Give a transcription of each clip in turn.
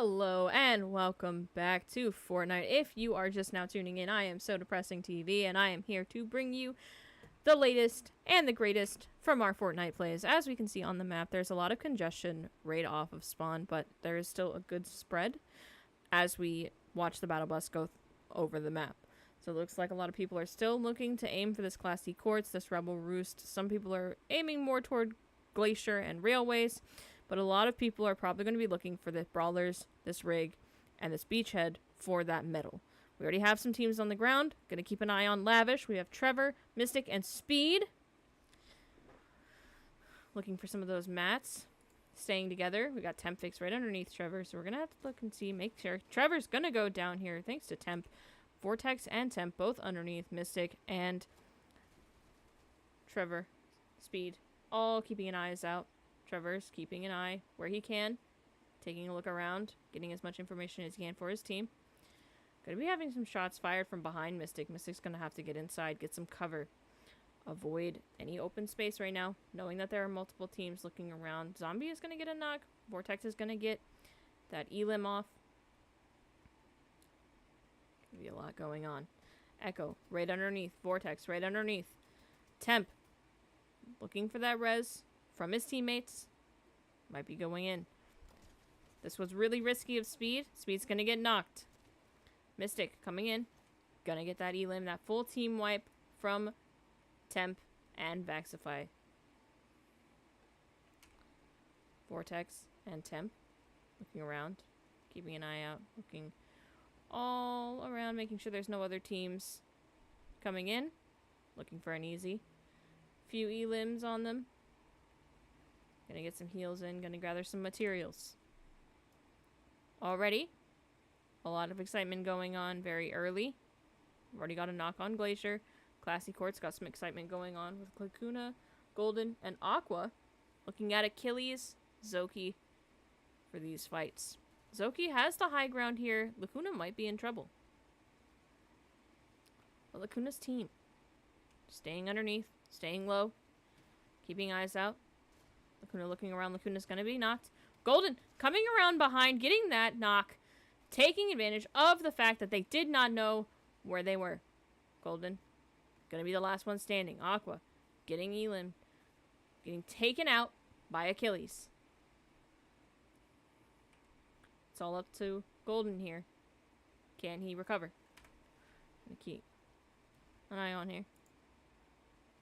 Hello and welcome back to Fortnite. If you are just now tuning in, I am So Depressing TV and I am here to bring you the latest and the greatest from our Fortnite plays. As we can see on the map, there's a lot of congestion right off of spawn, but there is still a good spread as we watch the battle bus go over the map. So it looks like a lot of people are still looking to aim for this Class C Quartz, this Rebel Roost. Some people are aiming more toward Glacier and Railways. But a lot of people are probably going to be looking for the Brawlers, this Rig, and this Beachhead for that medal. We already have some teams on the ground. Going to keep an eye on Lavish. We have Trevor, Mystic, and Speed. Looking for some of those mats. Staying together. We got Temp Fix right underneath Trevor. So we're going to have to look and see. Make sure. Trevor's going to go down here thanks to Temp. Vortex and Temp both underneath Mystic and Trevor. Speed. All keeping an eyes out. Trevor's keeping an eye where he can, taking a look around, getting as much information as he can for his team. Going to be having some shots fired from behind Mystic. Mystic's going to have to get inside, get some cover. Avoid any open space right now, knowing that there are multiple teams looking around. Zombie is going to get a knock. Vortex is going to get that elim off. Going to be a lot going on. Echo, right underneath. Vortex, right underneath. Temp, looking for that res from his teammates. Might be going in. This was really risky of Speed. Speed's gonna get knocked. Mystic coming in. Gonna get that elim, that full team wipe from Temp and Vaxify. Vortex and Temp. Looking around. Keeping an eye out. Looking all around. Making sure there's no other teams coming in. Looking for an easy. Few elims on them. Gonna get some heals in, gonna gather some materials. Already, a lot of excitement going on very early. We've already got a knock on Glacier. Classy Quartz got some excitement going on with Lacuna, Golden, and Aqua. Looking at Achilles, Zoki for these fights. Zoki has the high ground here. Lacuna might be in trouble. But Lacuna's team, staying underneath, staying low, keeping eyes out. Lacuna looking around. Lacuna's going to be knocked. Golden coming around behind, getting that knock, taking advantage of the fact that they did not know where they were. Golden going to be the last one standing. Aqua getting elim, getting taken out by Achilles. It's all up to Golden here. Can he recover? Gonna keep an eye on here.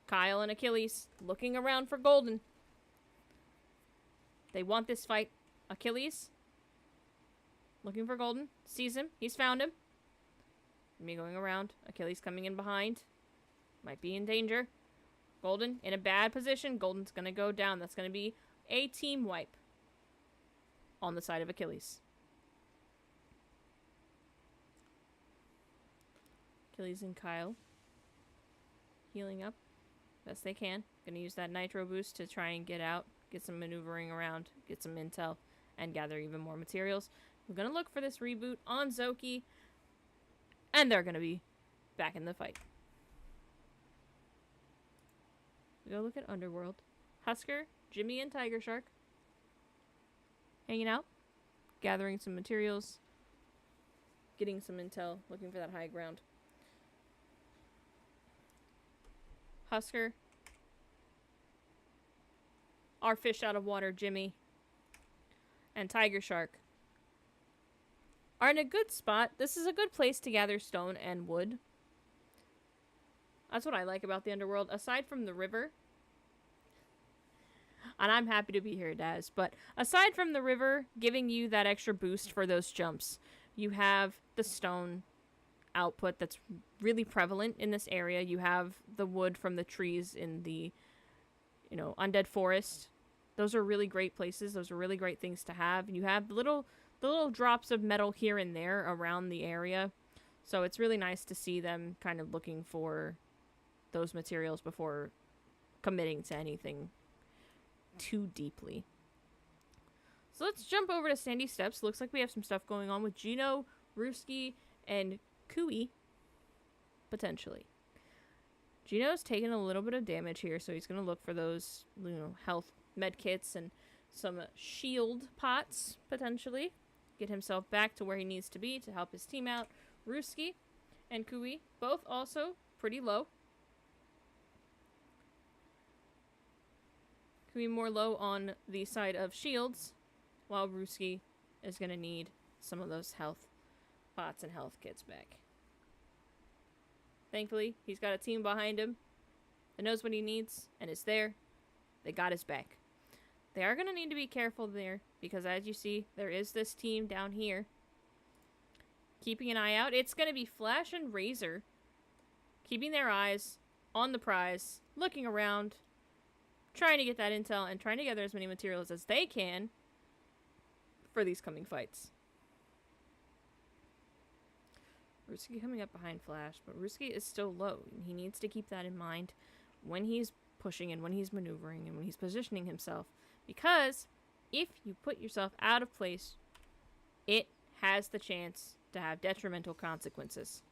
Kyle and Achilles looking around for Golden. They want this fight. Achilles looking for Golden. Sees him. He's found him. Me going around. Achilles coming in behind. Might be in danger. Golden in a bad position. Golden's going to go down. That's going to be a team wipe on the side of Achilles. Achilles and Kyle healing up best they can. Going to use that nitro boost to try and get out. Get some maneuvering around, get some intel, and gather even more materials. We're going to look for this reboot on Zoki, and they're going to be back in the fight. We go look at Underworld. Husker, Jimmy, and Tiger Shark hanging out, gathering some materials, getting some intel, looking for that high ground. Husker, our fish out of water, Jimmy, and Tiger Shark are in a good spot. This is a good place to gather stone and wood. That's what I like about the Underworld. Aside from the river, and I'm happy to be here, Daz, but aside from the river giving you that extra boost for those jumps, you have the stone output that's really prevalent in this area. You have the wood from the trees in the undead forest. Those are really great places. Those are really great things to have. You have the little drops of metal here and there around the area. So it's really nice to see them kind of looking for those materials before committing to anything too deeply. So let's jump over to Sandy Steps. Looks like we have some stuff going on with Gino, Ruski, and Kui, potentially. Gino's taking a little bit of damage here, so he's going to look for those, health med kits and some shield pots, potentially. get himself back to where he needs to be to help his team out. Ruski and Kui, both also pretty low. Kui more low on the side of shields, while Ruski is going to need some of those health pots and health kits back. Thankfully, he's got a team behind him that knows what he needs and is there. They got his back. They are going to need to be careful there because, as you see, there is this team down here keeping an eye out. It's going to be Flash and Razor keeping their eyes on the prize, looking around, trying to get that intel and trying to gather as many materials as they can for these coming fights. Ruski coming up behind Flash, but Ruski is still low. He needs to keep that in mind when he's pushing and when he's maneuvering and when he's positioning himself. Because if you put yourself out of place, it has the chance to have detrimental consequences.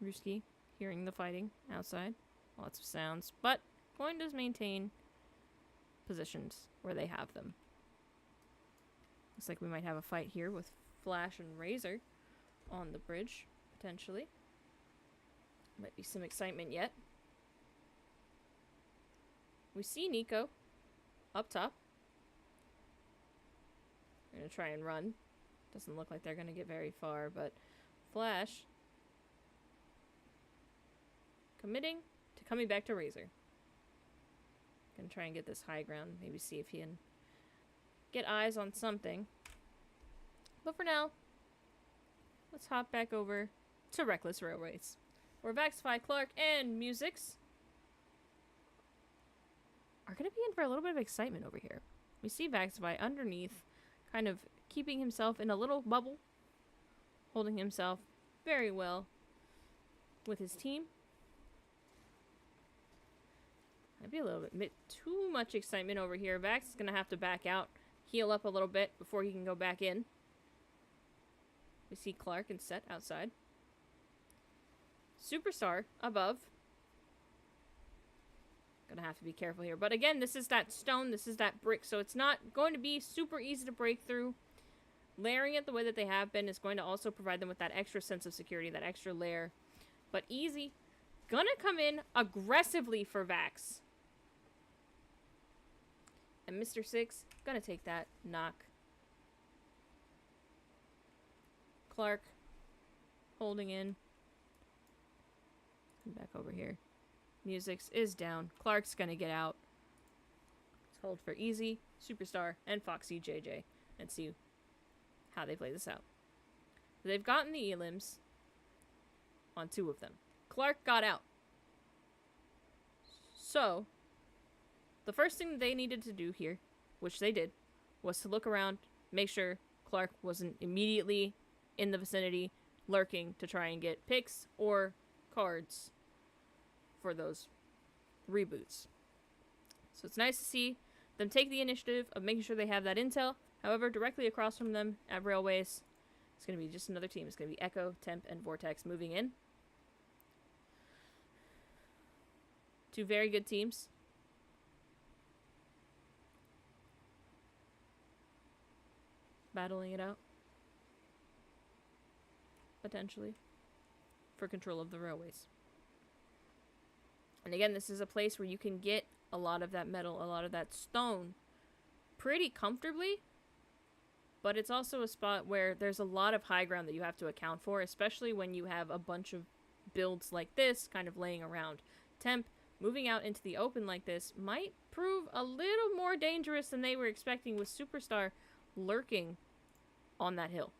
Ruski hearing the fighting outside. Lots of sounds, but going to maintain positions where they have them. Looks like we might have a fight here with Flash and Razor on the bridge, potentially. Might be some excitement yet. We see Nico up top. They're going to try and run. Doesn't look like they're going to get very far, but Flash committing to coming back to Razor. Gonna try and get this high ground, maybe see if he can get eyes on something. But for now, let's hop back over to Reckless Railways, where Vaxify, Clark, and Musix are gonna be in for a little bit of excitement over here. We see Vaxify underneath, kind of keeping himself in a little bubble, holding himself very well with his team. Might be a little bit too much excitement over here. Vax is going to have to back out, heal up a little bit before he can go back in. We see Clark and Set outside. Superstar above. Gonna have to be careful here. But again, this is that stone, this is that brick, so it's not going to be super easy to break through. Layering it the way that they have been is going to also provide them with that extra sense of security, that extra layer. But Easy gonna come in aggressively for Vax. And Mr. Six gonna take that knock. Clark holding in. Back over here. Musix is down. Clark's gonna get out. Let's hold for Easy, Superstar, and Foxy JJ and see how they play this out. They've gotten the elims on 2 of them. Clark got out. So, the first thing they needed to do here, which they did, was to look around, make sure Clark wasn't immediately in the vicinity, lurking to try and get picks or cards for those reboots. So it's nice to see them take the initiative of making sure they have that intel. However, directly across from them at Railways, it's going to be just another team. It's going to be Echo, Temp, and Vortex moving in. 2 very good teams. Battling it out. Potentially. For control of the railways. And again, this is a place where you can get a lot of that metal, a lot of that stone pretty comfortably. But it's also a spot where there's a lot of high ground that you have to account for, especially when you have a bunch of builds like this kind of laying around. Temp, moving out into the open like this might prove a little more dangerous than they were expecting, with Superstar lurking on that hill.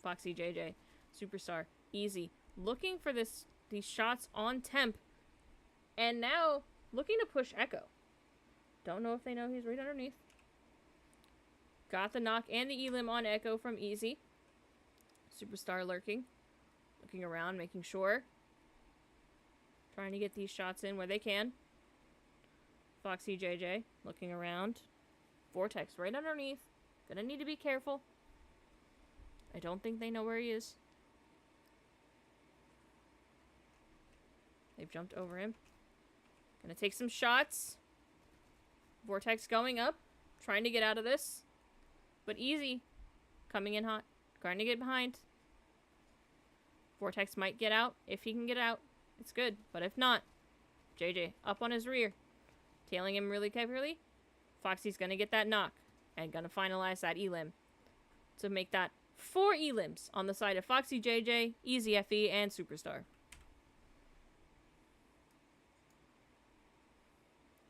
Foxy JJ, Superstar, Easy, looking for these shots on Temp, and now looking to push Echo. Don't know if they know he's right underneath. Got the knock and the elim on Echo from Easy. Superstar lurking, looking around, making sure. Trying to get these shots in where they can. Foxy JJ looking around. Vortex right underneath. Gonna need to be careful. I don't think they know where he is. They've jumped over him. Gonna take some shots. Vortex going up. Trying to get out of this. But Easy, coming in hot. Trying to get behind. Vortex might get out. If he can get out, it's good. But if not, JJ up on his rear. Tailing him really carefully. Foxy's gonna get that knock. And gonna finalize that elim. To make that 4 elims on the side of Foxy, JJ, Easy FE, and Superstar.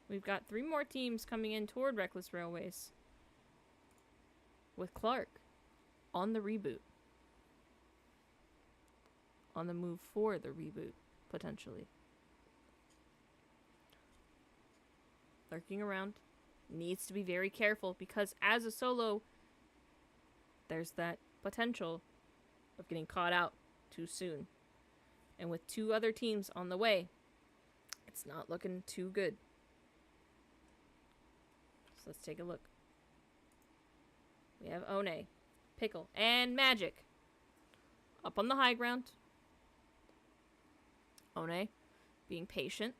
We've got 3 more teams coming in toward Reckless Railways. With Clark on the reboot. On the move for the reboot, potentially. Lurking around. Needs to be very careful because as a solo, there's that potential of getting caught out too soon. And with 2 other teams on the way, it's not looking too good. So let's take a look. We have One, Pickle, and Magic up on the high ground. One being patient,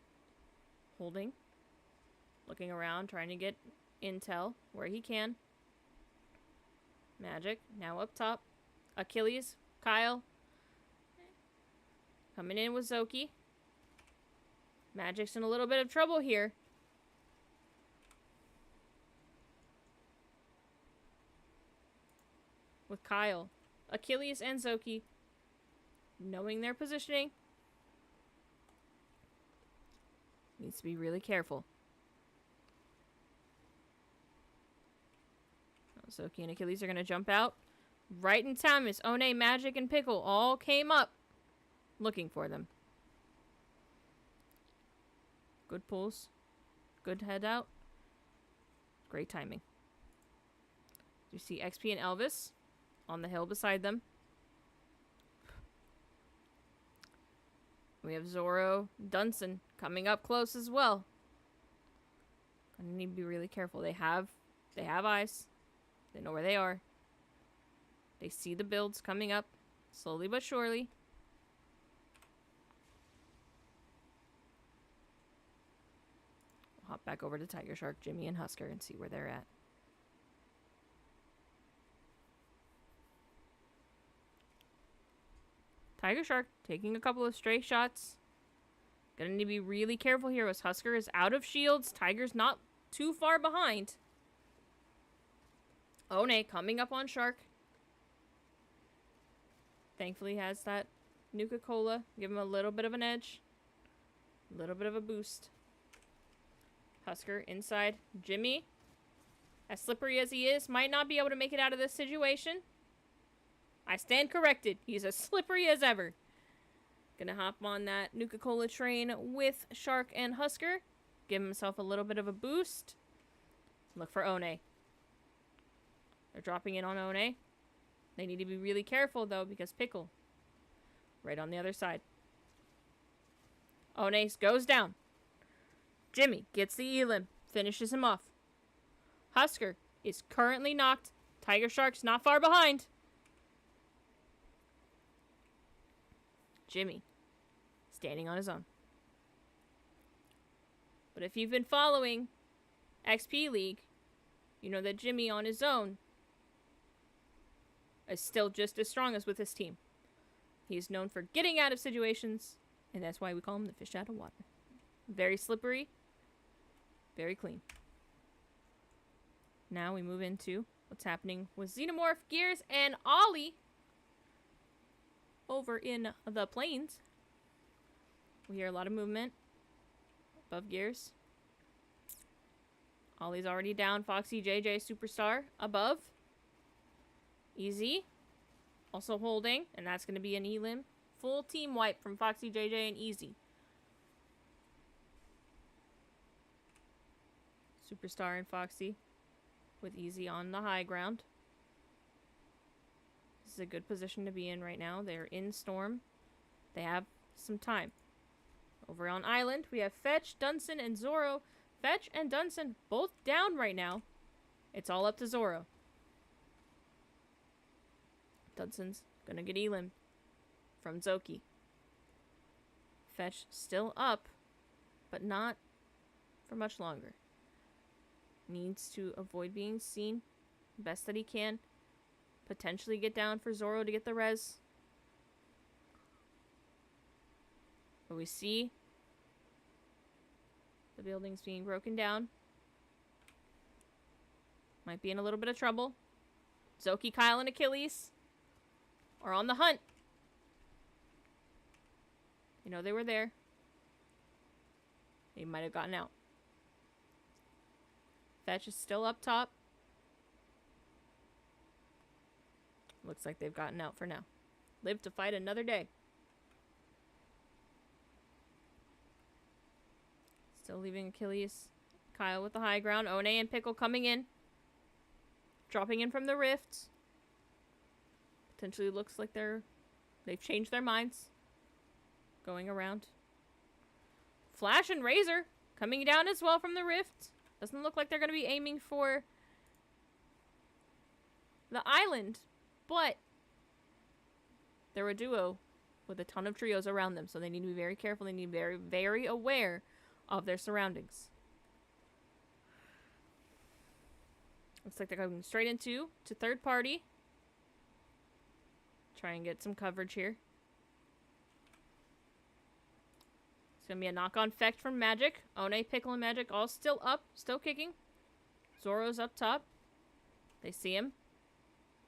holding, looking around, trying to get intel where he can. Magic now up top. Achilles, Kyle coming in with Zoki. Magic's in a little bit of trouble here. With Kyle, Achilles, and Zoki knowing their positioning. Needs to be really careful. Zoki and Achilles are going to jump out. Right in time is One, Magic, and Pickle all came up looking for them. Good pulls. Good head out. Great timing. You see XP and Elvis on the hill beside them. We have Zoro, Dunson coming up close as well. Gonna need to be really careful. They have eyes. They know where they are. They see the builds coming up slowly but surely. We'll hop back over to Tiger Shark, Jimmy, and Husker and see where they're at. Tiger Shark taking a couple of stray shots. Gonna need to be really careful here as Husker is out of shields. Tiger's not too far behind. One coming up on Shark. Thankfully has that Nuka-Cola. Give him a little bit of an edge. A little bit of a boost. Husker inside. Jimmy, as slippery as he is, might not be able to make it out of this situation. I stand corrected. He's as slippery as ever. Gonna hop on that Nuka-Cola train with Shark and Husker. Give himself a little bit of a boost. Look for One. They're dropping in on One. They need to be really careful, though, because Pickle right on the other side. One goes down. Jimmy gets the elim. Finishes him off. Husker is currently knocked. Tiger Shark's not far behind. Jimmy standing on his own. But if you've been following XP League, you know that Jimmy on his own is still just as strong as with his team. He's known for getting out of situations, and that's why we call him the fish out of water. Very slippery, very clean. Now we move into what's happening with Xenomorph, Gears, and Ollie over in the plains. We hear a lot of movement above Gears. Ollie's already down. Foxy, JJ, Superstar above. Easy. Also holding, and that's going to be an elim. Full team wipe from Foxy, JJ, and Easy. Superstar and Foxy with Easy on the high ground. This is a good position to be in right now. They're in Storm. They have some time. Over on Island, we have Fetch, Dunson, and Zoro. Fetch and Dunson both down right now. It's all up to Zoro. Dunson's gonna get elim from Zoki. Fetch still up, but not for much longer. Needs to avoid being seen best that he can. Potentially get down for Zoro to get the res. But we see the buildings being broken down. Might be in a little bit of trouble. Zoki, Kyle, and Achilles are on the hunt. You know they were there. They might have gotten out. Fetch is still up top. Looks like they've gotten out for now. Live to fight another day. Still leaving Achilles. Kyle with the high ground. One and Pickle coming in. Dropping in from the rifts. Potentially looks like they've changed their minds. Going around. Flash and Razor coming down as well from the rift. Doesn't look like they're going to be aiming for the island, but they're a duo with a ton of trios around them, so they need to be very careful. They need to be very, very aware of their surroundings. Looks like they're going straight into third party. Try and get some coverage here. It's going to be a knock-on effect from Magic. One, Pickle, and Magic all still up, still kicking. Zoro's up top. They see him.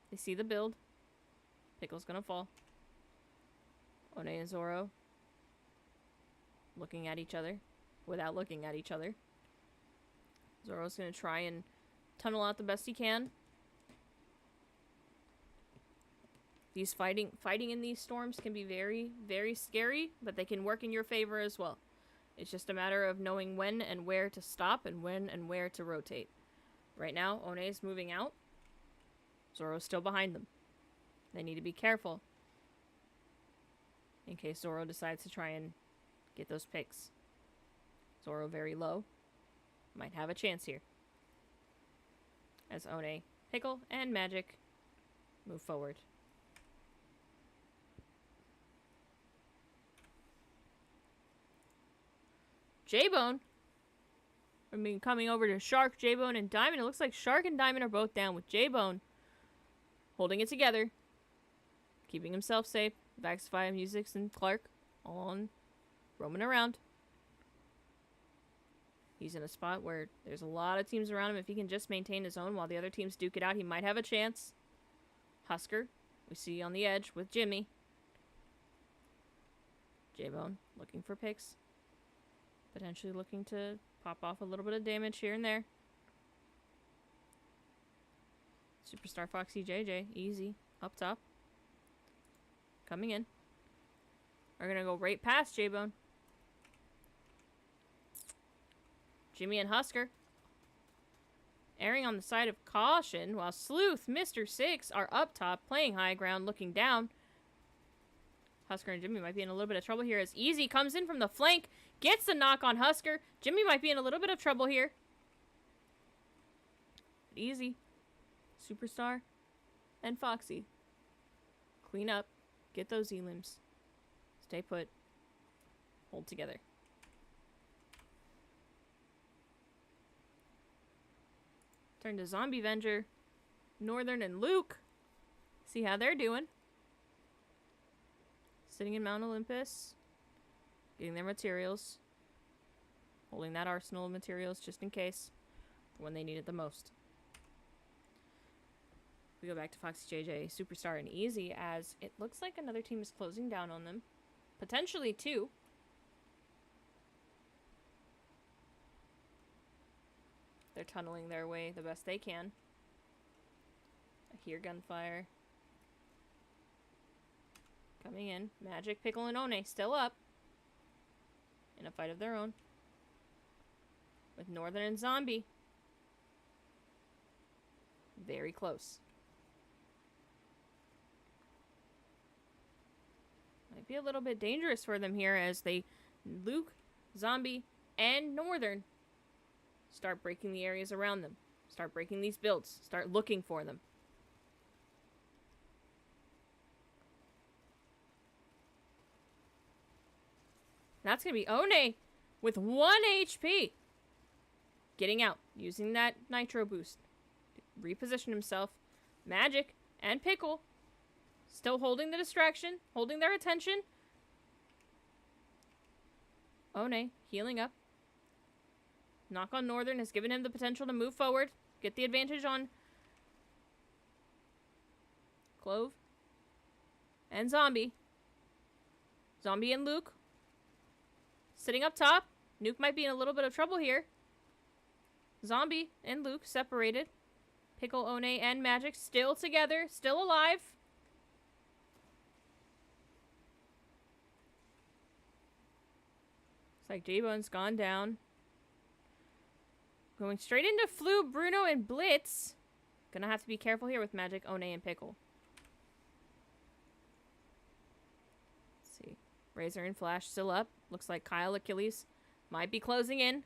They see the build. Pickle's going to fall. One and Zoro looking at each other without looking at each other. Zoro's going to try and tunnel out the best he can. These fighting in these storms can be very, very scary, but they can work in your favor as well. It's just a matter of knowing when and where to stop and when and where to rotate. Right now, One is moving out. Zoro's still behind them. They need to be careful in case Zoro decides to try and get those picks. Zoro very low. Might have a chance here. As One, Pickle, and Magic move forward. J-Bone. I mean, coming over to Shark, J-Bone, and Diamond. It looks like Shark and Diamond are both down, with J-Bone holding it together. Keeping himself safe. Vaxify, Musics, and Clark all on roaming around. He's in a spot where there's a lot of teams around him. If he can just maintain his own while the other teams duke it out, he might have a chance. Husker, we see on the edge with Jimmy. J-Bone looking for picks. Potentially looking to pop off a little bit of damage here and there. Superstar Foxy JJ, easy, up top. Coming in. We're gonna go right past J-Bone. Jimmy and Husker erring on the side of caution, while Sleuth, Mr. Six are up top, playing high ground, looking down. Husker and Jimmy might be in a little bit of trouble here as Easy comes in from the flank, gets the knock on Husker. Jimmy might be in a little bit of trouble here. Easy, Superstar, and Foxy clean up, get those elims, stay put, hold together. Turn to Zombie Avenger, Northern, and Luke. See how they're doing. Sitting in Mount Olympus, getting their materials, holding that arsenal of materials just in case, for when they need it the most. We go back to Foxy JJ, Superstar, and Easy, as it looks like another team is closing down on them. Potentially two. They're tunneling their way the best they can. I hear gunfire. Coming in. Magic, Pickle, and One still up. In a fight of their own. With Northern and Zombie. Very close. Might be a little bit dangerous for them here as they, Luke, Zombie, and Northern start breaking the areas around them. Start breaking these builds. Start looking for them. That's going to be One with 1 HP. Getting out. Using that Nitro boost. reposition himself. Magic and Pickle still holding the distraction, holding their attention. One healing up. Knock on Northern has given him the potential to move forward, get the advantage on Clove and Zombie. Zombie and Luke sitting up top. Nuke might be in a little bit of trouble here. Zombie and Luke separated. Pickle, One, and Magic still together, still alive. Looks like J-Bone's gone down. Going straight into Flu, Bruno, and Blitz. Gonna have to be careful here with Magic, One, and Pickle. Let's see. Razor and Flash still up. Looks like Kyle Achilles might be closing in.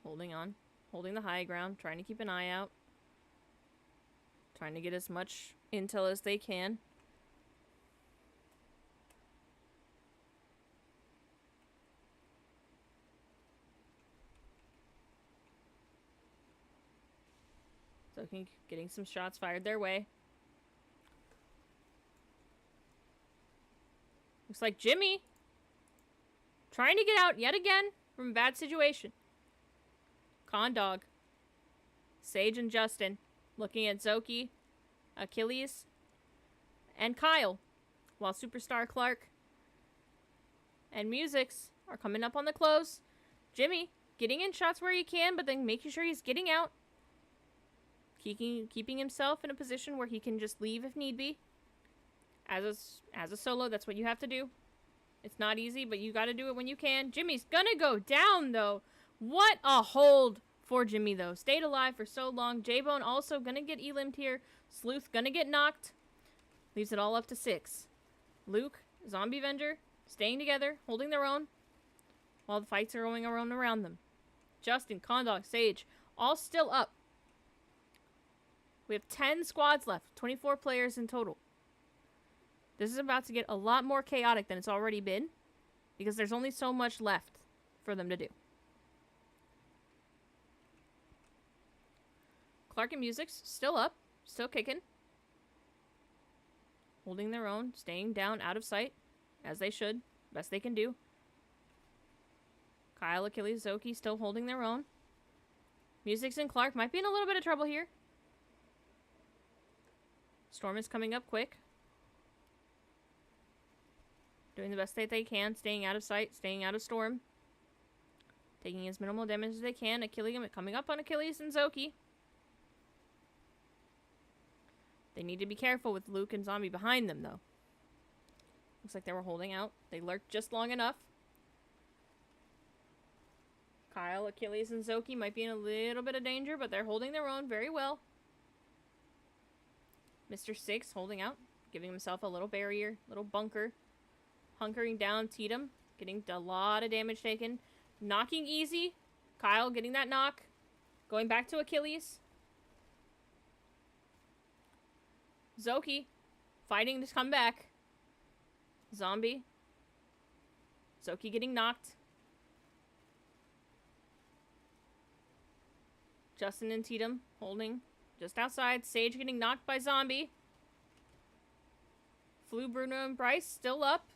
Holding on. Holding the high ground. Trying to keep an eye out. Trying to get as much intel as they can. So getting some shots fired their way. Looks like Jimmy trying to get out yet again from a bad situation. Condog, Sage and Justin looking at Zoki, Achilles, and Kyle, while Superstar Clark and Musics are coming up on the close. Jimmy getting in shots where he can, but then making sure he's getting out. Keeping himself in a position where he can just leave if need be. As a solo, that's what you have to do. It's not easy, but you gotta do it when you can. Jimmy's gonna go down, though. What a hold for Jimmy, though. Stayed alive for so long. J-Bone also gonna get elimed here. Sleuth gonna get knocked. Leaves it all up to 6. Luke, Zombie Avenger, staying together, holding their own, while the fights are going around them. Justin, Condog, Sage, all still up. We have 10 squads left. 24 players in total. This is about to get a lot more chaotic than it's already been, because there's only so much left for them to do. Clark and Music's still up, still kicking. Holding their own, staying down, out of sight, as they should. Best they can do. Kyle, Achilles, Zoki still holding their own. Music's and Clark might be in a little bit of trouble here. Storm is coming up quick. Doing the best that they can, staying out of sight, staying out of Storm. Taking as minimal damage as they can. Achilles coming up on Achilles and Zoki. They need to be careful with Luke and Zombie behind them, though. Looks like they were holding out. They lurked just long enough. Kyle, Achilles, and Zoki might be in a little bit of danger, but they're holding their own very well. Mr. Six holding out, giving himself a little barrier, little bunker. Hunkering down Tatum, getting a lot of damage taken. Knocking easy. Kyle getting that knock. Going back to Achilles. Zoki fighting to come back. Zombie. Zoki getting knocked. Justin and Tatum holding just outside. Sage getting knocked by Zombie. Flu, Bruno, and Bryce still up.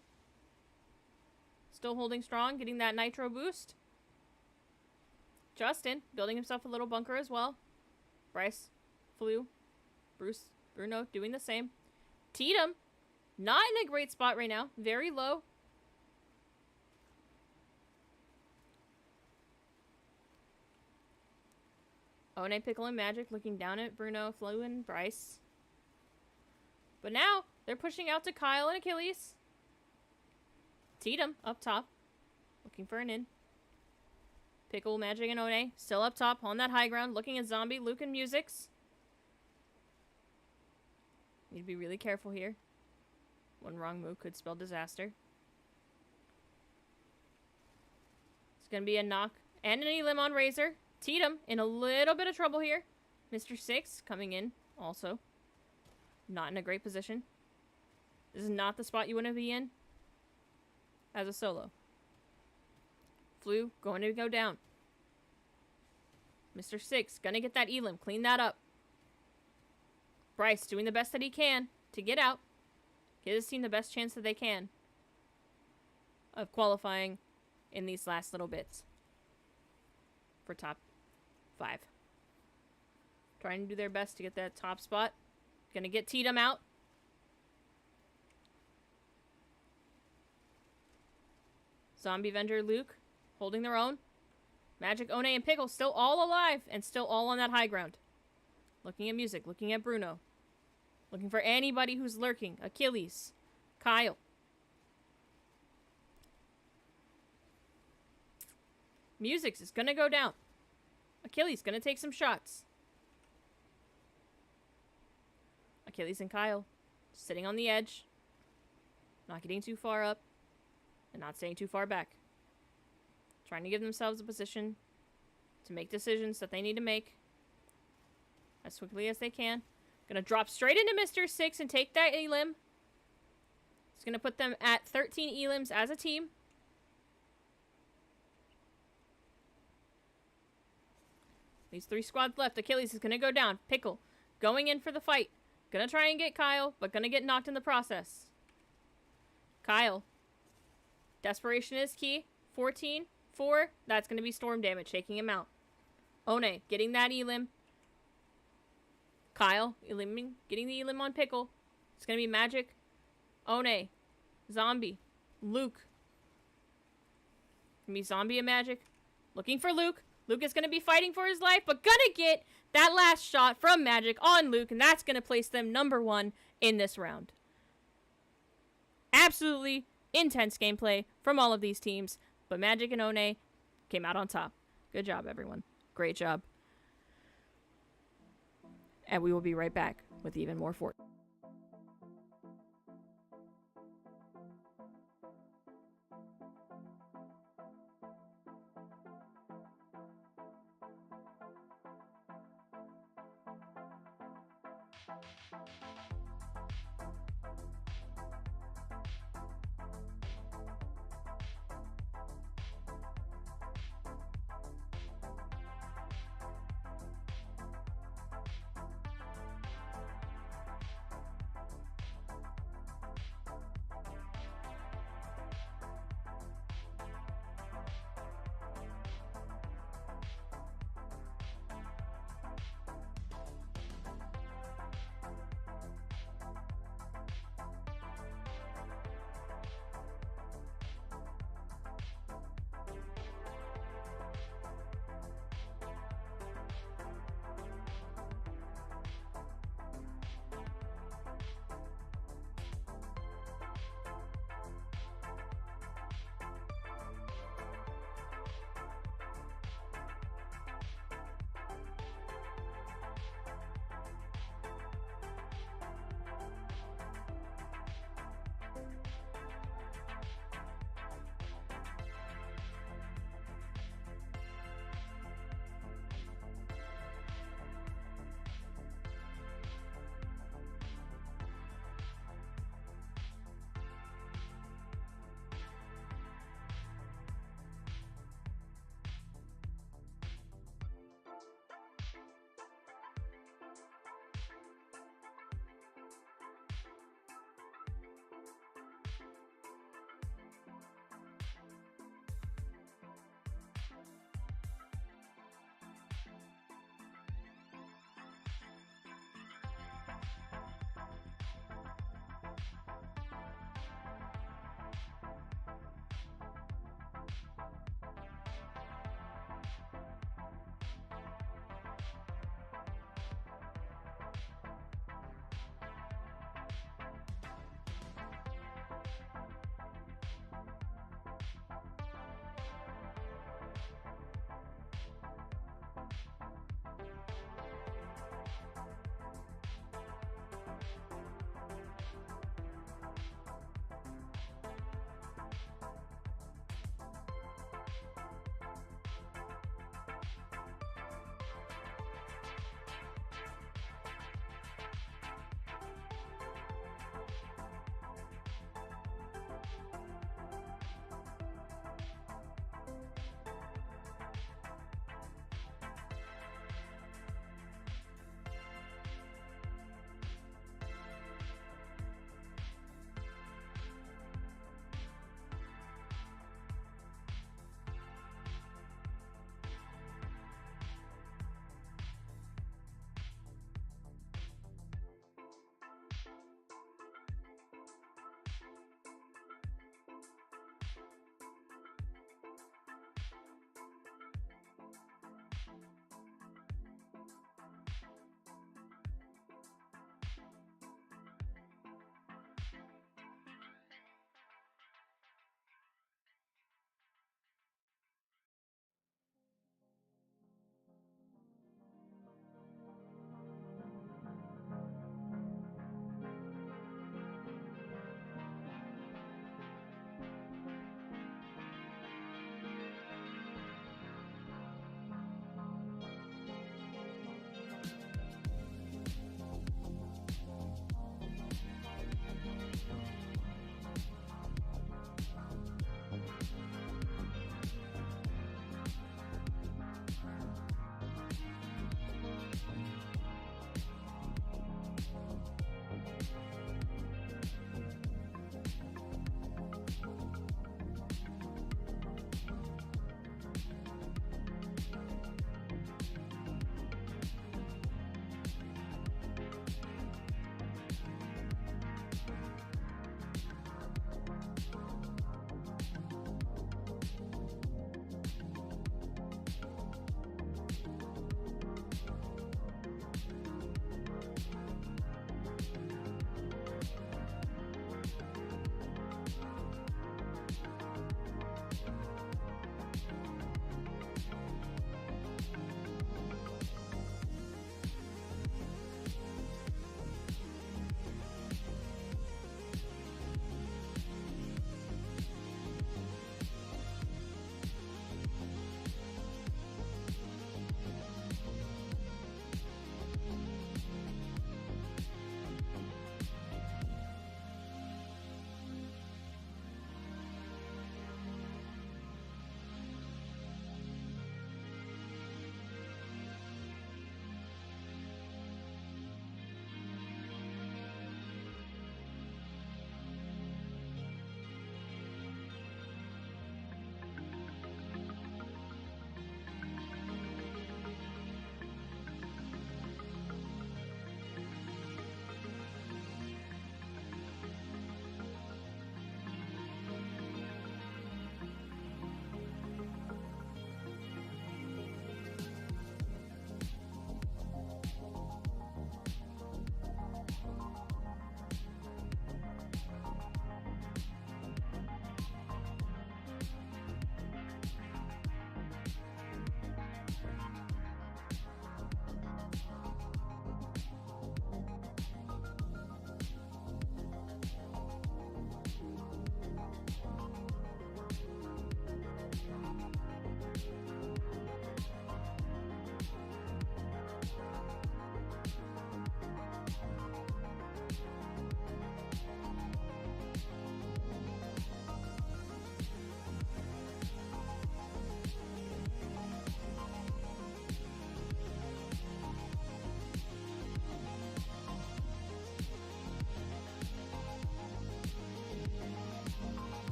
Still holding strong, getting that nitro boost. Justin building himself a little bunker as well. Bryce, Flu, Bruce, Bruno doing the same. Tatum, not in a great spot right now. Very low. One, Pickle, and Magic looking down at Bruno, Flu, and Bryce. But now, they're pushing out to Kyle and Achilles. Tatum up top, looking for an in. Pickle, Magic, and One still up top on that high ground, looking at Zombie, Luke, and Musics. Need to be really careful here. One wrong move could spell disaster. It's going to be a knock and an elim on Razor. Tatum in a little bit of trouble here. Mr. Six coming in also. Not in a great position. This is not the spot you want to be in as a solo. Flu, going to go down. Mr. Six, gonna get that elim. Clean that up. Bryce, doing the best that he can to get out. Give his team the best chance that they can of qualifying in these last little bits for top 5. Trying to do their best to get that top spot. Gonna get Tatum out. Zombie Vendor, Luke, holding their own. Magic, One, and Pickle still all alive and still all on that high ground. Looking at Music, looking at Bruno. Looking for anybody who's lurking. Achilles, Kyle. Music is gonna go down. Achilles gonna take some shots. Achilles and Kyle sitting on the edge. Not getting too far up. And not staying too far back. Trying to give themselves a position to make decisions that they need to make as quickly as they can. Gonna drop straight into Mr. Six and take that elim. It's gonna put them at 13 elims as a team. These 3 squads left. Achilles is gonna go down. Pickle going in for the fight. Gonna try and get Kyle, but gonna get knocked in the process. Kyle. Desperation is key. 14, 4. That's going to be storm damage, taking him out. One, getting that elim. Kyle, getting the elim on Pickle. It's going to be Magic. One, Zombie. Luke. Going to be Zombie and Magic. Looking for Luke. Luke is going to be fighting for his life, but going to get that last shot from Magic on Luke, and that's going to place them number 1 in this round. Absolutely intense gameplay from all of these teams, but Magic and One came out on top. Good job, everyone. Great job. And we will be right back with even more Fortnite.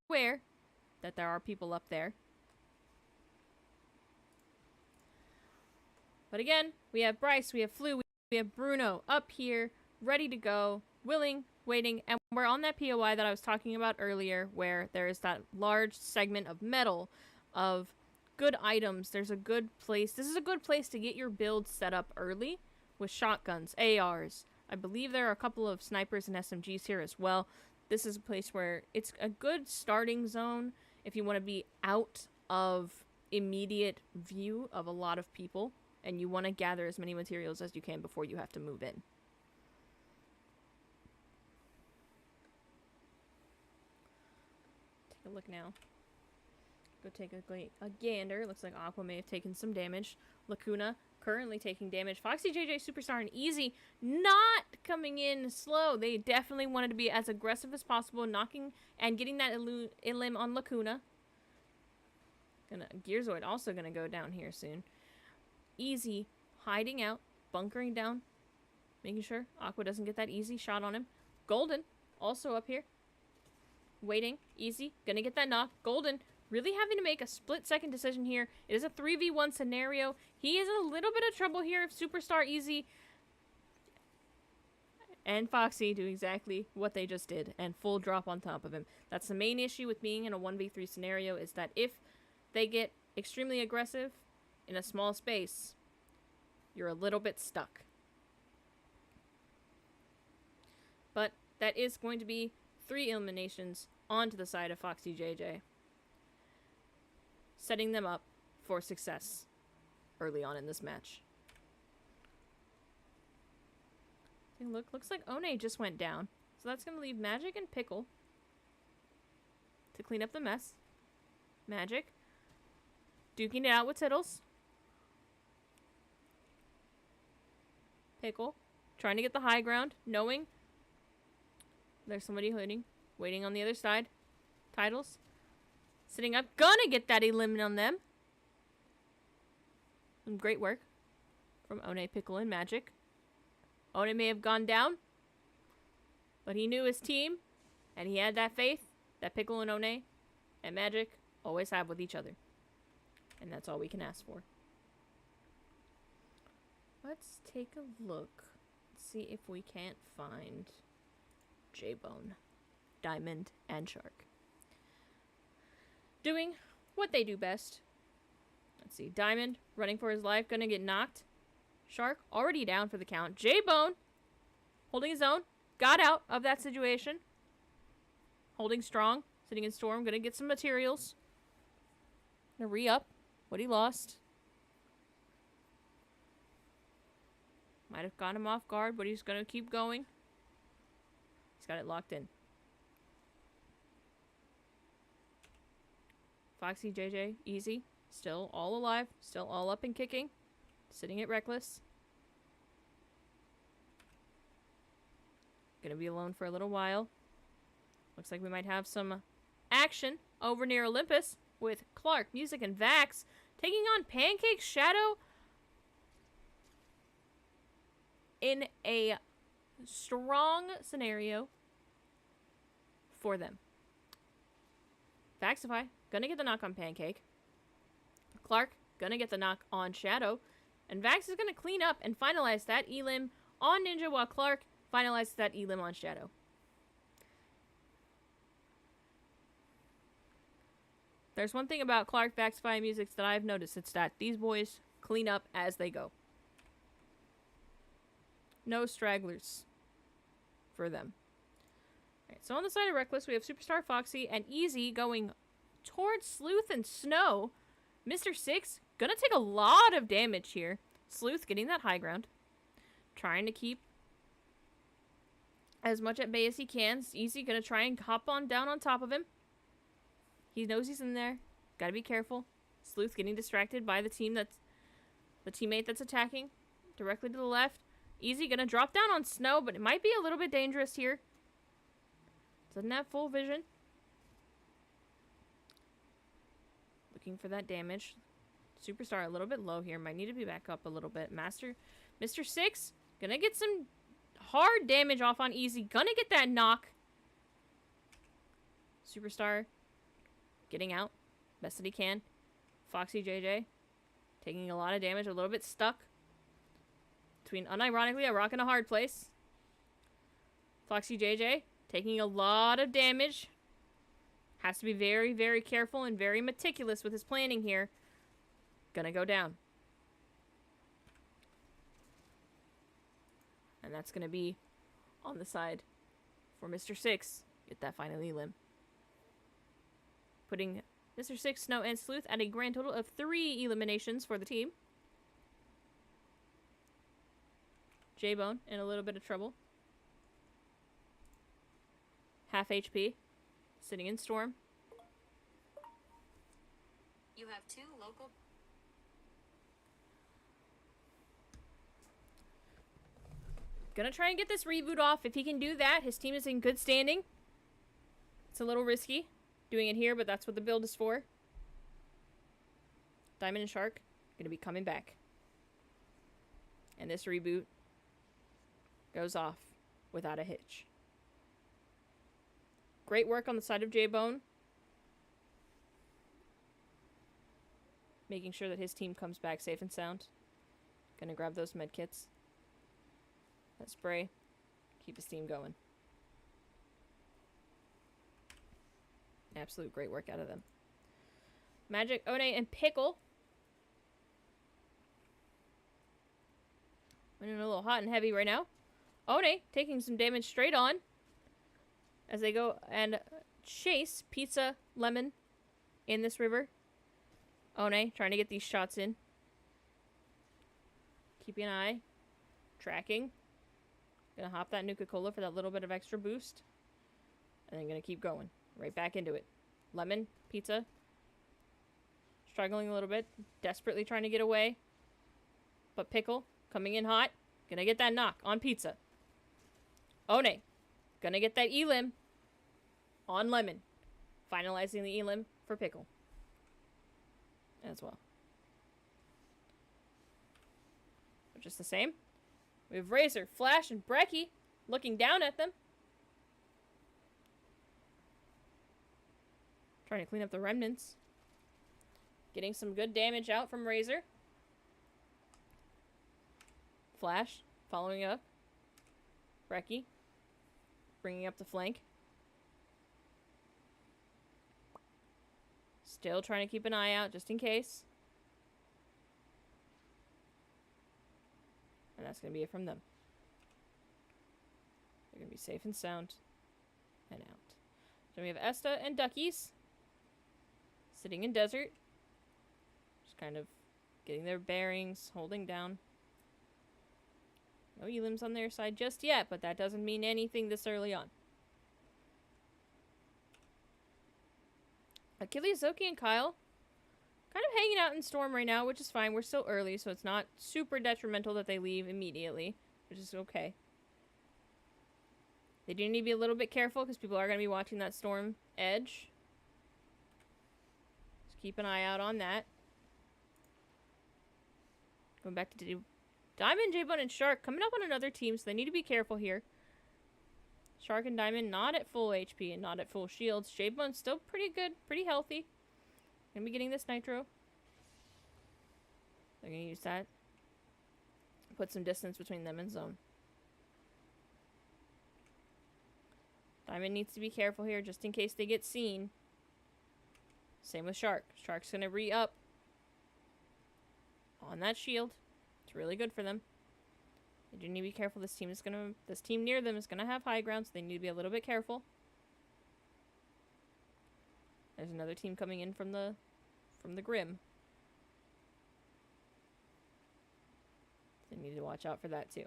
aware that there are people up there. But again, we have Bryce, we have Flu, we have Bruno up here, ready to go, willing, waiting, and we're on that POI that I was talking about earlier, where there is that large segment of metal, of good items. There's a good place. This is a good place to get your build set up early with shotguns, ARs. I believe there are a couple of snipers and SMGs here as well. This is a place where it's a good starting zone if you want to be out of immediate view of a lot of people and you want to gather as many materials as you can before you have to move in. Take a look now. Go take a gander. Looks like Aqua may have taken some damage. Lacuna currently taking damage. Foxy, JJ, Superstar, and Easy not coming in slow. They definitely wanted to be as aggressive as possible, knocking and getting that elim on Lacuna. Gearzoid also gonna go down here soon. Easy hiding out, bunkering down, making sure Aqua doesn't get that easy shot on him. Golden also up here, waiting. Easy gonna get that knock. Golden really having to make a split-second decision here. It is a 3v1 scenario. He is in a little bit of trouble here if Superstar, Easy, and Foxy do exactly what they just did and full drop on top of him. That's the main issue with being in a 1v3 scenario, is that if they get extremely aggressive in a small space, you're a little bit stuck. But that is going to be 3 eliminations onto the side of Foxy JJ, setting them up for success early on in this match. Looks like One just went down. So that's going to leave Magic and Pickle to clean up the mess. Magic duking it out with Tittles. Pickle trying to get the high ground, knowing there's somebody waiting on the other side. Titles sitting up, gonna get that elim on them. Some great work from One, Pickle, and Magic. One may have gone down, but he knew his team, and he had that faith that Pickle and One and Magic always have with each other. And that's all we can ask for. Let's take a look. See if we can't find J-Bone, Diamond, and Shark doing what they do best. Let's see. Diamond running for his life, gonna get knocked. Shark already down for the count. J-Bone holding his own, got out of that situation. Holding strong, sitting in Storm, gonna get some materials. Gonna re-up what he lost. Might have got him off guard, but he's gonna keep going. He's got it locked in. Foxy, JJ, Easy, still all alive, still all up and kicking. Sitting at Reckless. Gonna be alone for a little while. Looks like we might have some action over near Olympus with Clark, Music, and Vax taking on Pancake Shadow in a strong scenario for them. Vaxify gonna get the knock on Pancake. Clark gonna get the knock on Shadow. And Vax is going to clean up and finalize that elim on Ninja, while Clark finalizes that elim on Shadow. There's one thing about Clark, Vaxify, and Music that I've noticed. It's that these boys clean up as they go. No stragglers for them. Alright, so on the side of Reckless, we have Superstar, Foxy, and Easy going towards Sleuth and Snow. Mr. Six gonna take a lot of damage here. Sleuth getting that high ground. Trying to keep as much at bay as he can. Easy gonna try and hop on down on top of him. He knows he's in there. Gotta be careful. Sleuth getting distracted by the teammate that's attacking directly to the left. Easy gonna drop down on Snow, but it might be a little bit dangerous here. Doesn't have full vision. Looking for that damage. Superstar a little bit low here. Might need to be back up a little bit. Mr. Six gonna get some hard damage off on Easy. Gonna get that knock. Superstar getting out best that he can. Foxy JJ taking a lot of damage, a little bit stuck between, unironically, a rock and a hard place. Foxy JJ taking a lot of damage. Has to be very, very careful and very meticulous with his planning here. Gonna go down. And that's gonna be on the side for Mr. Six. Get that final elim. Putting Mr. Six, Snow, and Sleuth at a grand total of 3 eliminations for the team. J-Bone in a little bit of trouble. Half HP. Sitting in Storm. You have 2 local... Gonna try and get this reboot off. If he can do that, his team is in good standing. It's a little risky doing it here, but that's what the build is for. Diamond and Shark gonna be coming back. And this reboot goes off without a hitch. Great work on the side of J-Bone. Making sure that his team comes back safe and sound. Gonna grab those medkits. That spray. Keep his team going. Absolute great work out of them. Magic, One, and Pickle. Running a little hot and heavy right now. One taking some damage straight on. As they go and chase Pizza Lemon in this river. One trying to get these shots in. Keeping an eye. Tracking. Gonna hop that Nuka-Cola for that little bit of extra boost. And then gonna keep going. Right back into it. Lemon, Pizza. Struggling a little bit. Desperately trying to get away. But Pickle, coming in hot. Gonna get that knock on Pizza. One gonna get that elim on Lemon. Finalizing the elim for Pickle. As well. But just the same. We have Razor, Flash, and Brecky looking down at them. Trying to clean up the remnants. Getting some good damage out from Razor. Flash following up. Brecky bringing up the flank. Still trying to keep an eye out just in case. And that's going to be it from them. They're going to be safe and sound and out. Then we have Esta and Duckies sitting in desert. Just kind of getting their bearings, holding down. No elims on their side just yet, but that doesn't mean anything this early on. Achilles, Zoki, and Kyle kind of hanging out in Storm right now, which is fine. We're still early, so it's not super detrimental that they leave immediately, which is okay. They do need to be a little bit careful because people are going to be watching that Storm edge. Just keep an eye out on that. Going back to Diamond, J-Bone, and Shark coming up on another team, so they need to be careful here. Shark and Diamond not at full HP and not at full shields. J-Bone's still pretty good, pretty healthy. Gonna be getting this nitro. They're gonna use that. Put some distance between them and zone. Diamond needs to be careful here just in case they get seen. Same with Shark. Shark's gonna re-up on that shield. It's really good for them. They do need to be careful. This team near them is gonna have high ground, so they need to be a little bit careful. There's another team coming in from the Grim. They need to watch out for that too.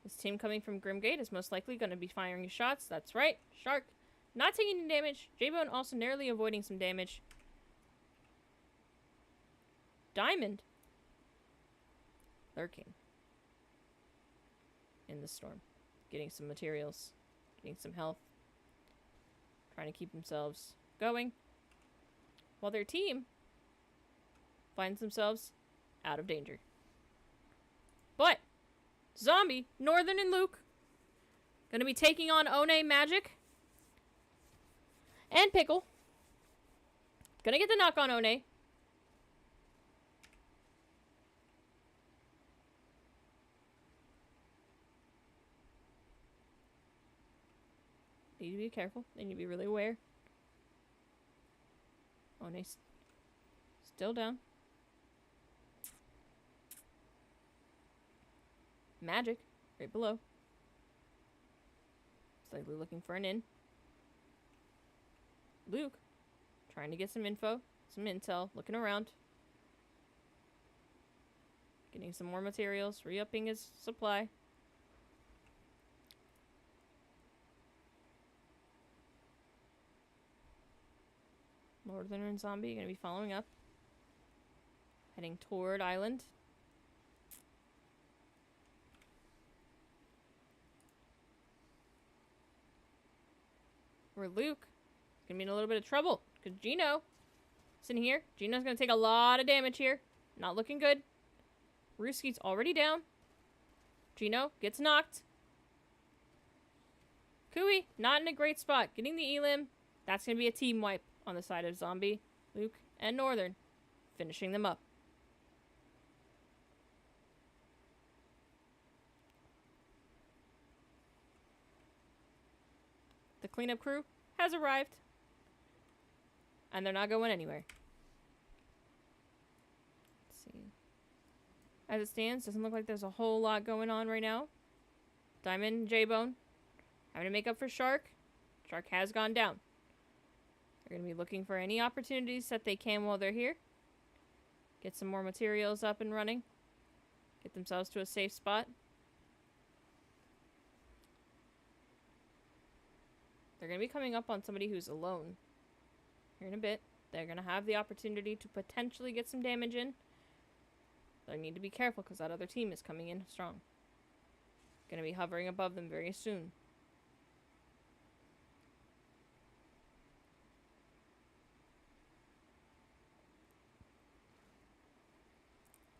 This team coming from Grimgate is most likely going to be firing shots. That's right. Shark not taking any damage. J-Bone also narrowly avoiding some damage. Diamond lurking in the storm. Getting some materials. Getting some health. Trying to keep themselves going. While their team finds themselves out of danger. But Zombie, Northern, and Luke. Gonna be taking on One, Magic, and Pickle. Gonna get the knock on One. Need to be careful. They need to be really aware. One's still down. Magic, right below. Slightly looking for an in. Luke, trying to get some info, some intel, looking around. Getting some more materials, re-upping his supply. Northern Zombie gonna be following up. Heading toward Island. Where Luke is gonna be in a little bit of trouble. Because Gino is in here. Gino's gonna take a lot of damage here. Not looking good. Rooski's already down. Gino gets knocked. Kui, not in a great spot. Getting the elim. That's gonna be a team wipe on the side of Zombie, Luke, and Northern. Finishing them up. The cleanup crew has arrived. And they're not going anywhere. Let's see. As it stands, doesn't look like there's a whole lot going on right now. Diamond and J-Bone having to make up for Shark. Shark has gone down. They're going to be looking for any opportunities that they can while they're here. Get some more materials up and running. Get themselves to a safe spot. They're going to be coming up on somebody who's alone. Here in a bit. They're going to have the opportunity to potentially get some damage in. They need to be careful because that other team is coming in strong. Going to be hovering above them very soon.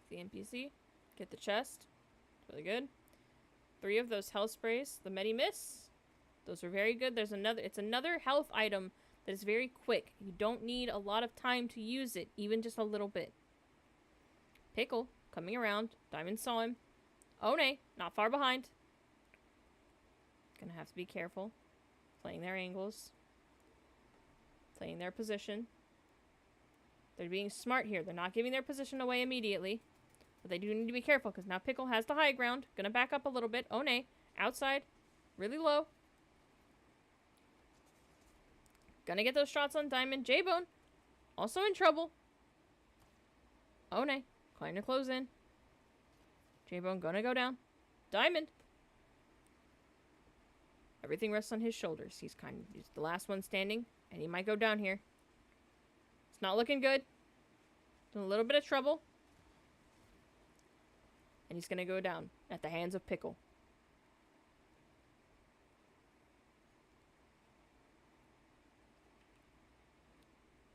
The NPC. Get the chest. Really good. 3 of those health sprays. The Medi Miss. Those are very good. There's another. It's another health item that is very quick. You don't need a lot of time to use it. Even just a little bit. Pickle. Coming around. Diamond saw him. One. Not far behind. Gonna have to be careful. Playing their angles. Playing their position. They're being smart here. They're not giving their position away immediately. But they do need to be careful because now Pickle has the high ground. Gonna back up a little bit. One. Outside. Really low. Gonna get those shots on Diamond. J-Bone. Also in trouble. One. Trying to close in. J-Bone gonna go down. Diamond. Everything rests on his shoulders. He's the last one standing. And he might go down here. It's not looking good. In a little bit of trouble. And he's gonna go down at the hands of Pickle.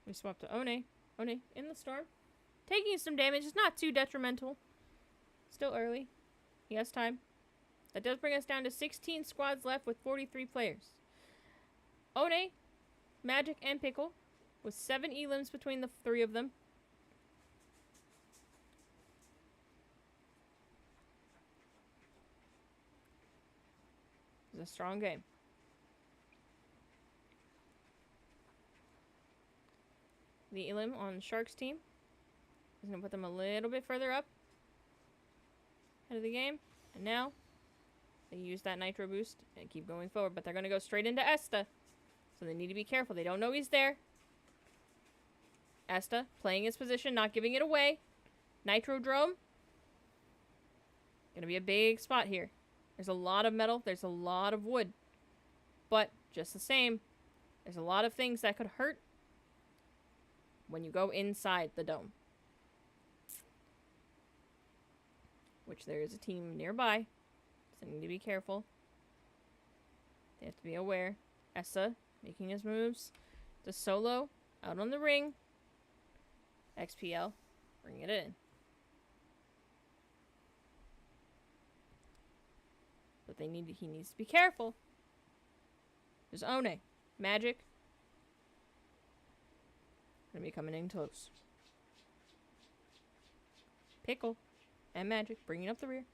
We swap to One. One in the storm. Taking some damage. It's not too detrimental. Still early. He has time. That does bring us down to 16 squads left with 43 players. One, Magic, and Pickle. With 7 elims between the 3 of them. It's a strong game. The elim on Shark's team is going to put them a little bit further up ahead of the game. And now they use that nitro boost and keep going forward. But they're going to go straight into Esta. So they need to be careful. They don't know he's there. Esta playing his position, not giving it away. Nitrodrome. Going to be a big spot here. There's a lot of metal. There's a lot of wood. But just the same, there's a lot of things that could hurt when you go inside the dome. Which there is a team nearby. So they need to be careful. They have to be aware. Essa making his moves. The solo out on the ring. XPL. Bring it in. But he needs to be careful. There's One. Magic. Gonna be coming in close. Pickle and Magic bringing up the rear.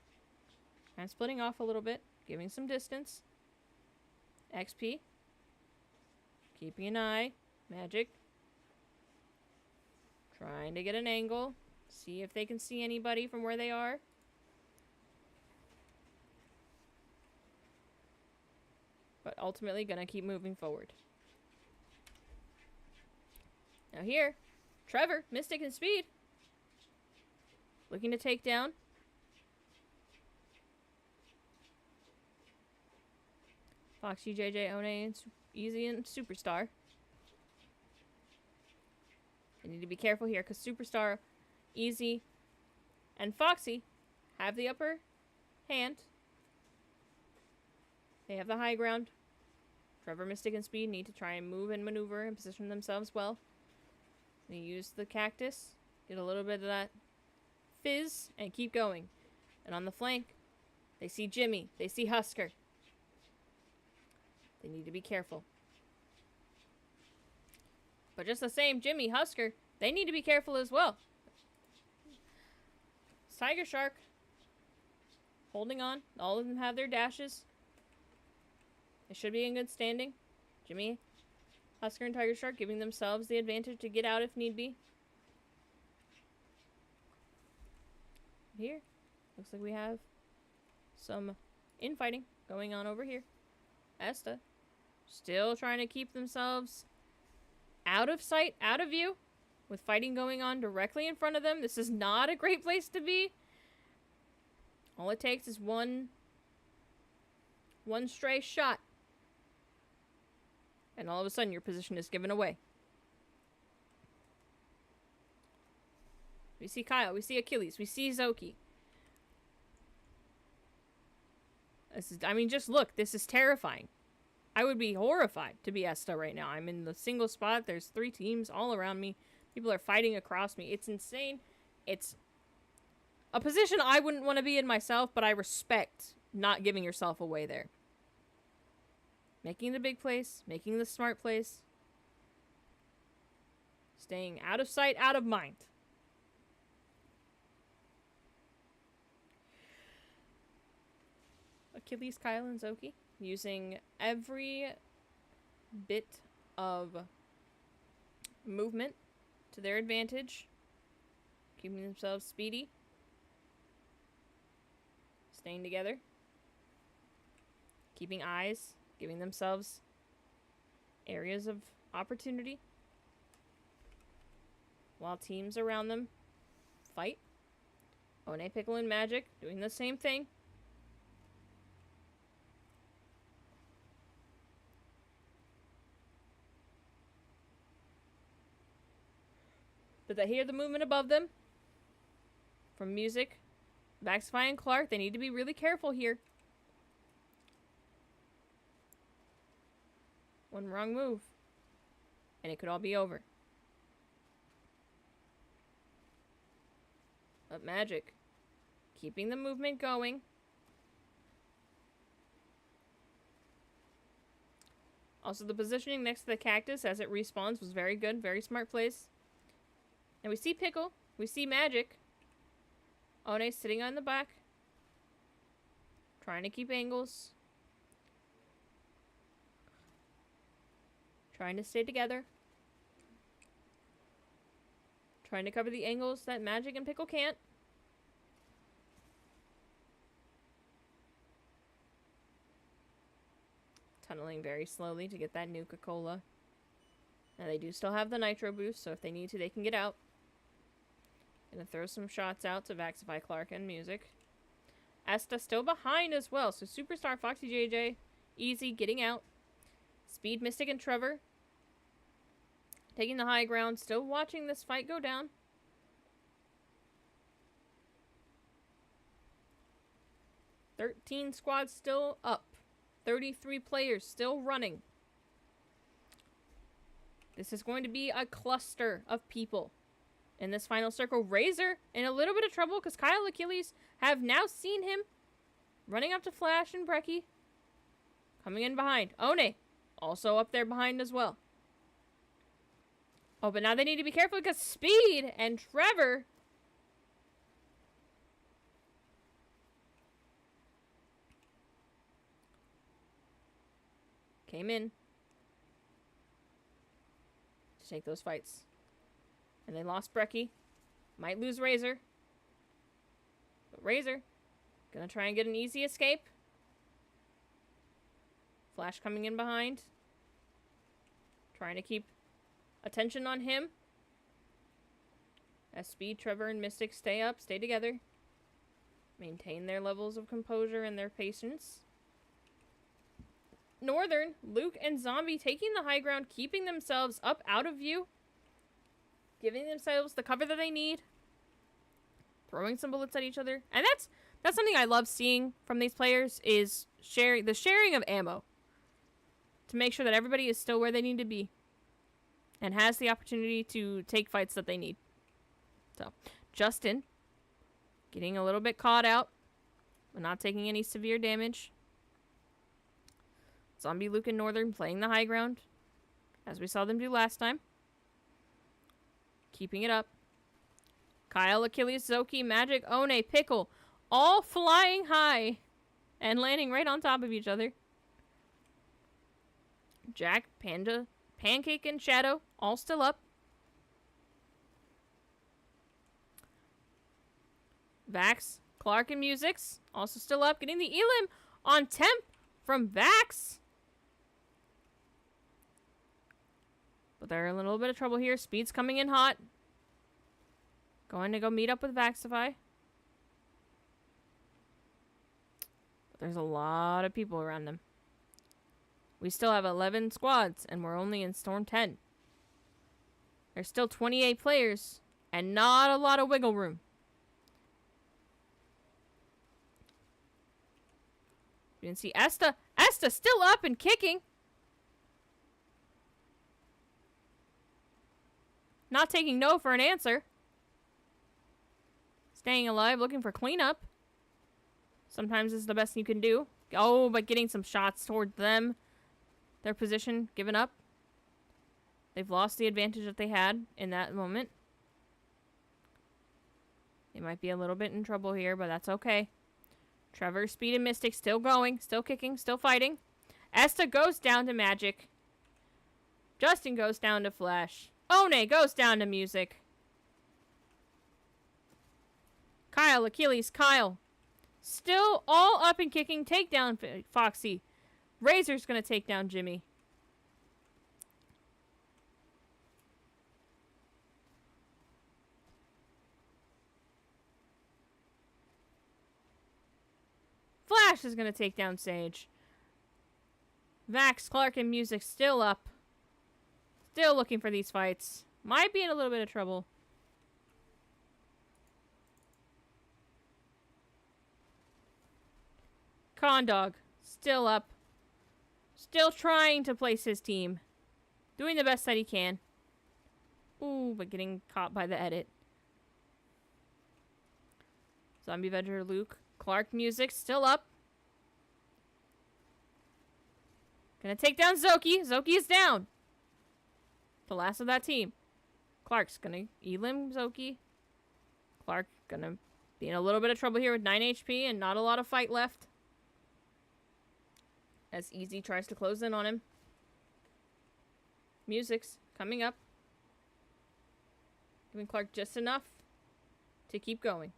And splitting off a little bit, giving some distance. XP. Keeping an eye. Magic. Trying to get an angle. See if they can see anybody from where they are. But ultimately gonna keep moving forward. Now here, Trevor, Mystic and Speed. Looking to take down. Foxy, JJ, One, and Easy, and Superstar. I need to be careful here because Superstar, Easy, and Foxy have the upper hand. They have the high ground. Trevor, Mystic, and Speed need to try and move and maneuver and position themselves well. They use the cactus, get a little bit of that fizz, and keep going. And on the flank, they see Jimmy. They see Husker. They need to be careful. But just the same, Jimmy, Husker, they need to be careful as well. Tiger Shark holding on. All of them have their dashes. They should be in good standing. Jimmy, Husker, and Tiger Shark giving themselves the advantage to get out if need be. Here, looks like we have some infighting going on over here. Esta, still trying to keep themselves out of sight, out of view, with fighting going on directly in front of them. This is not a great place to be. All it takes is one stray shot. And all of a sudden, your position is given away. We see Kyle. We see Achilles. We see Zoki. Just look. This is terrifying. I would be horrified to be Esta right now. I'm in the single spot. There's 3 teams all around me. People are fighting across me. It's insane. It's a position I wouldn't want to be in myself, but I respect not giving yourself away there. Making the big place, making the smart place. Staying out of sight, out of mind. Achilles, Kyle, and Zoki using every bit of movement to their advantage. Keeping themselves speedy. Staying together. Keeping eyes. Giving themselves areas of opportunity. While teams around them fight. One, Pickle, and Magic doing the same thing. But they hear the movement above them. From Music, Vaxify, and Clark. They need to be really careful here. One wrong move, and it could all be over. But Magic, keeping the movement going. Also, the positioning next to the cactus as it respawns was very good. Very smart place. And we see Pickle. We see Magic. One sitting on the back. Trying to keep angles. Trying to stay together. Trying to cover the angles that Magic and Pickle can't. Tunneling very slowly to get that Nuka-Cola. Now they do still have the Nitro boost, so if they need to, they can get out. Gonna throw some shots out to Vaxify, Clark, and Music. Esta still behind as well, so Superstar, Foxy, JJ, Easy getting out. Speed, Mystic, and Trevor taking the high ground, still watching this fight go down. $13 squads still up. 33 players still running. This is going to be a cluster of people in this final circle. Razor in a little bit of trouble because Kyle, Achilles have now seen him Running up to Flash and Brecky. Coming in behind. One. Also up there behind as well. Oh, but now they need to be careful because Speed and Trevor came in to take those fights. And they lost Brecky. Might lose Razor. But Razor gonna try and get an easy escape. Flash coming in behind. Trying to keep attention on him. As Speed, Trevor, and Mystic stay up, stay together. Maintain their levels of composure and their patience. Northern, Luke, and Zombie taking the high ground, keeping themselves up out of view. Giving themselves the cover that they need. Throwing some bullets at each other. And that's something I love seeing from these players is the sharing of ammo. To make sure that everybody is still where they need to be. And has the opportunity to take fights that they need. So, Justin. Getting a little bit caught out. But not taking any severe damage. Zombie, Luke, and Northern playing the high ground. As we saw them do last time. Keeping it up. Kyle, Achilles, Zoki, Magic, One, Pickle. All flying high. And landing right on top of each other. Jack, Panda, Pancake, and Shadow. All still up. Vax, Clark, and Musix. Also still up. Getting the Elim on temp from Vax. But they're in a little bit of trouble here. Speed's coming in hot. Going to go meet up with Vaxify. But there's a lot of people around them. We still have 11 squads, and we're only in Storm 10. There's still 28 players, and not a lot of wiggle room. You can see Esta. Esta still up and kicking. Not taking no for an answer. Staying alive, looking for cleanup. Sometimes is the best you can do. Oh, but getting some shots toward them. Their position given up. They've lost the advantage that they had in that moment. They might be a little bit in trouble here, but that's okay. Trevor, Speed, and Mystic still going, still kicking, still fighting. Esta goes down to Magic. Justin goes down to Flash. One goes down to Music. Kyle, Achilles, Kyle. Still all up and kicking. Take down Foxy. Razor's going to take down Jimmy. Flash is going to take down Sage. Vax, Clark, and Music still up. Still looking for these fights. Might be in a little bit of trouble. Condog, still up. Still trying to place his team. Doing the best that he can. Ooh, but getting caught by the edit. Zombie Veger, Luke. Clark, Music, still up. Gonna take down Zoki. Zoki is down. The last of that team. Clark's gonna elim Zoki. Clark gonna be in a little bit of trouble here with 9 HP and not a lot of fight left. As Easy tries to close in on him. Music's coming up. Giving Clark just enough to keep going.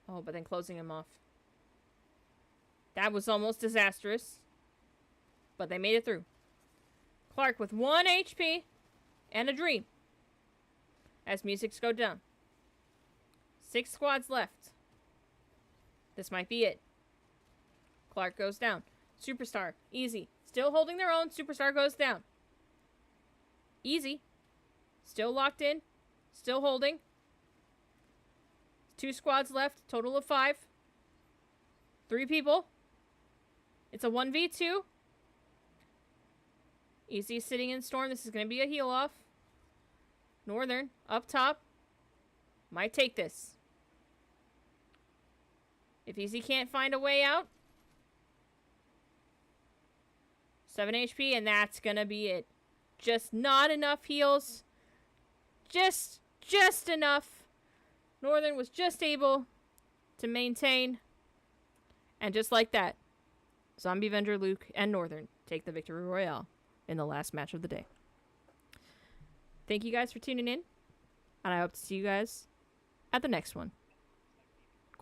Oh, but then closing him off. That was almost disastrous. But they made it through. Clark with 1 HP and a dream. As Music's go down. 6 squads left. This might be it. Clark goes down. Superstar. Easy. Still holding their own. Superstar goes down. Easy. Still locked in. Still holding. 2 squads left. Total of 5. 3 people. It's a 1v2. Easy sitting in Storm. This is going to be a heal off. Northern. Up top. Might take this. If Easy can't find a way out, 7 HP, and that's gonna be it. Just not enough heals. Just enough. Northern was just able to maintain. And just like that, Zombie Avenger Luke and Northern take the victory royale in the last match of the day. Thank you guys for tuning in, and I hope to see you guys at the next one.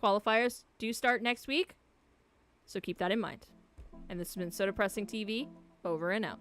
Qualifiers do start next week, so keep that in mind. And this has been So Depressing TV, over and out.